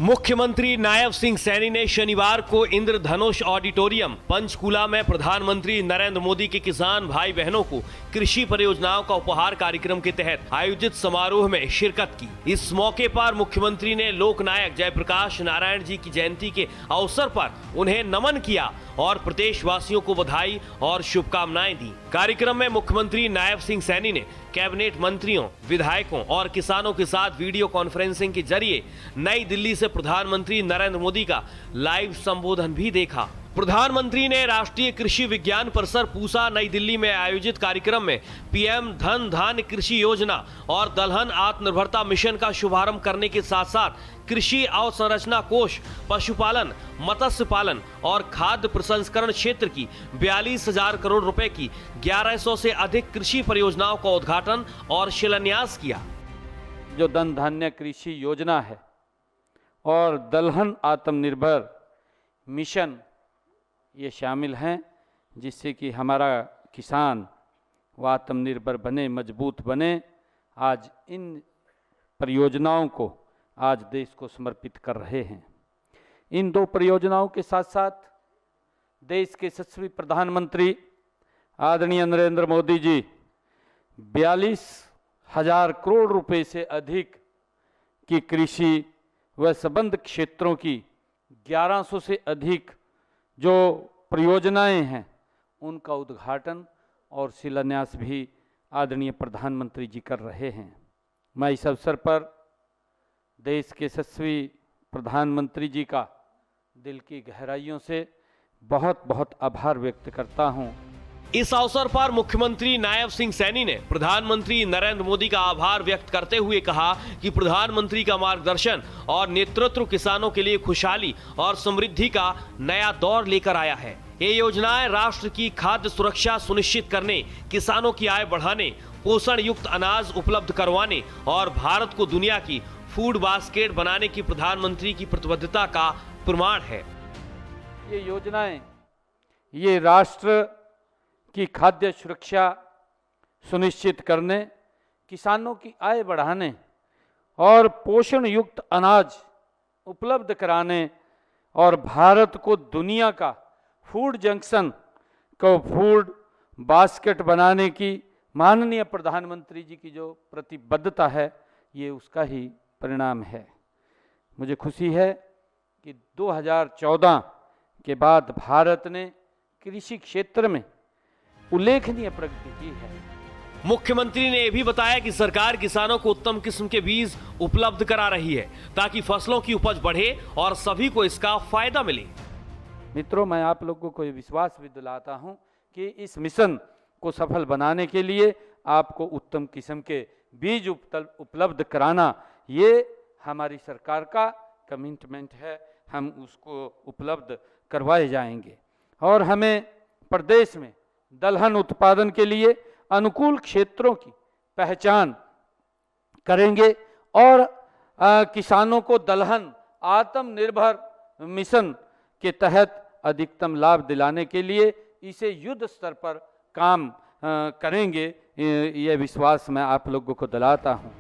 मुख्यमंत्री नायब सिंह सैनी ने शनिवार को इंद्रधनुष ऑडिटोरियम पंचकुला में प्रधानमंत्री नरेंद्र मोदी के किसान भाई बहनों को कृषि परियोजनाओं का उपहार कार्यक्रम के तहत आयोजित समारोह में शिरकत की। इस मौके पर मुख्यमंत्री ने लोकनायक जयप्रकाश नारायण जी की जयंती के अवसर पर उन्हें नमन किया और प्रदेशवासियों को बधाई और शुभकामनाएं दी। कार्यक्रम में मुख्यमंत्री नायब सिंह सैनी ने कैबिनेट मंत्रियों, विधायकों और किसानों के साथ वीडियो कॉन्फ्रेंसिंग के जरिए नई दिल्ली से प्रधानमंत्री नरेंद्र मोदी का लाइव संबोधन भी देखा। प्रधानमंत्री ने राष्ट्रीय कृषि विज्ञान परिसर पूसा नई दिल्ली में आयोजित कार्यक्रम में पीएम धन धान्य कृषि योजना और दलहन आत्मनिर्भरता मिशन का शुभारंभ करने के साथ साथ कृषि अवसंरचना कोष, पशुपालन, मत्स्य पालन और खाद्य प्रसंस्करण क्षेत्र की 42,000 करोड़ रुपए की 1100 से अधिक कृषि परियोजनाओं का उद्घाटन और शिलान्यास किया। जो धन धान्य कृषि योजना है और दलहन आत्मनिर्भर मिशन ये शामिल हैं, जिससे कि हमारा किसान व आत्मनिर्भर बने, मजबूत बने। आज इन परियोजनाओं को आज देश को समर्पित कर रहे हैं। इन दो परियोजनाओं के साथ साथ देश के यशस्वी प्रधानमंत्री आदरणीय नरेंद्र मोदी जी 42,000 करोड़ रुपए से अधिक की कृषि व संबद्ध क्षेत्रों की 1100 से अधिक जो परियोजनाएं हैं उनका उद्घाटन और शिलान्यास भी आदरणीय प्रधानमंत्री जी कर रहे हैं। मैं इस अवसर पर देश के यशस्वी प्रधानमंत्री जी का दिल की गहराइयों से बहुत बहुत आभार व्यक्त करता हूं। इस अवसर पर मुख्यमंत्री नायब सिंह सैनी ने प्रधानमंत्री नरेंद्र मोदी का आभार व्यक्त करते हुए कहा कि प्रधानमंत्री का मार्गदर्शन और नेतृत्व किसानों के लिए खुशहाली और समृद्धि का नया दौर लेकर आया है। ये योजनाएं राष्ट्र की खाद्य सुरक्षा सुनिश्चित करने, किसानों की आय बढ़ाने, पोषण युक्त अनाज उपलब्ध करवाने और भारत को दुनिया की फूड बास्केट बनाने की प्रधानमंत्री की प्रतिबद्धता का प्रमाण है। ये योजनाएं ये राष्ट्र की खाद्य सुरक्षा सुनिश्चित करने, किसानों की आय बढ़ाने और पोषण युक्त अनाज उपलब्ध कराने और भारत को दुनिया का फूड जंक्शन को फूड बास्केट बनाने की माननीय प्रधानमंत्री जी की जो प्रतिबद्धता है, ये उसका ही परिणाम है। मुझे खुशी है कि 2014 के बाद भारत ने कृषि क्षेत्र में उल्लेखनीय प्रगति की है। मुख्यमंत्री ने यह भी बताया कि सरकार किसानों को उत्तम किस्म के बीज उपलब्ध करा रही है ताकि फसलों की उपज बढ़े और सभी को इसका फायदा मिले। मित्रों, मैं आप लोगों को ये विश्वास भी दिलाता हूं कि इस मिशन को सफल बनाने के लिए आपको उत्तम किस्म के बीज उपलब्ध कराना ये हमारी सरकार का कमिटमेंट है। हम उसको उपलब्ध करवाए जाएंगे और हमें प्रदेश में दलहन उत्पादन के लिए अनुकूल क्षेत्रों की पहचान करेंगे और किसानों को दलहन आत्मनिर्भर मिशन के तहत अधिकतम लाभ दिलाने के लिए इसे युद्ध स्तर पर काम करेंगे। यह विश्वास मैं आप लोगों को दिलाता हूं।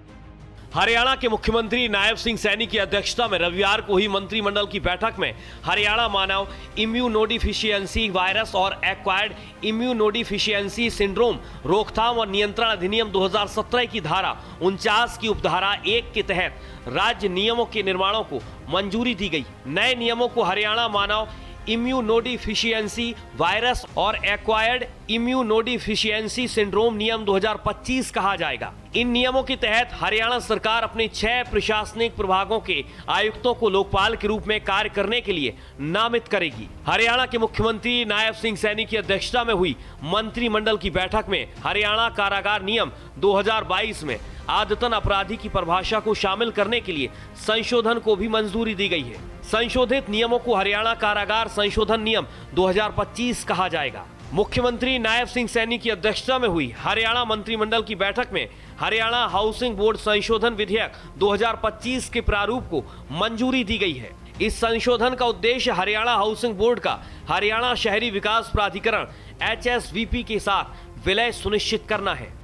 हरियाणा के मुख्यमंत्री नायब सिंह सैनी की अध्यक्षता में रविवार को हुई मंत्रिमंडल की बैठक में हरियाणा मानव इम्यूनोडिफिशियेंसी वायरस और एक्वायर्ड इम्यूनोडिफिशियेंसी सिंड्रोम रोकथाम और नियंत्रण अधिनियम 2017 की धारा 49 की उपधारा 1 के तहत राज्य नियमों के निर्माणों को मंजूरी दी गई। नए नियमों को हरियाणा मानव इम्यूनोडिफिशियेंसी वायरस और एक्वायर्ड इम्यूनोडिफिशियेंसी सिंड्रोम नियम 2025 कहा जाएगा। इन नियमों के तहत हरियाणा सरकार अपने 6 प्रशासनिक प्रभागों के आयुक्तों को लोकपाल के रूप में कार्य करने के लिए नामित करेगी। हरियाणा के मुख्यमंत्री नायब सिंह सैनी की अध्यक्षता में हुई मंत्रिमंडल की बैठक में हरियाणा कारागार नियम 2022 में आदतन अपराधी की परिभाषा को शामिल करने के लिए संशोधन को भी मंजूरी दी गई है। संशोधित नियमों को हरियाणा कारागार संशोधन नियम 2025 कहा जाएगा। मुख्यमंत्री नायब सिंह सैनी की अध्यक्षता में हुई हरियाणा मंत्रिमंडल की बैठक में हरियाणा हाउसिंग बोर्ड संशोधन विधेयक 2025 के प्रारूप को मंजूरी दी गई है। इस संशोधन का उद्देश्य हरियाणा हाउसिंग बोर्ड का हरियाणा शहरी विकास प्राधिकरण HSVP के साथ विलय सुनिश्चित करना है।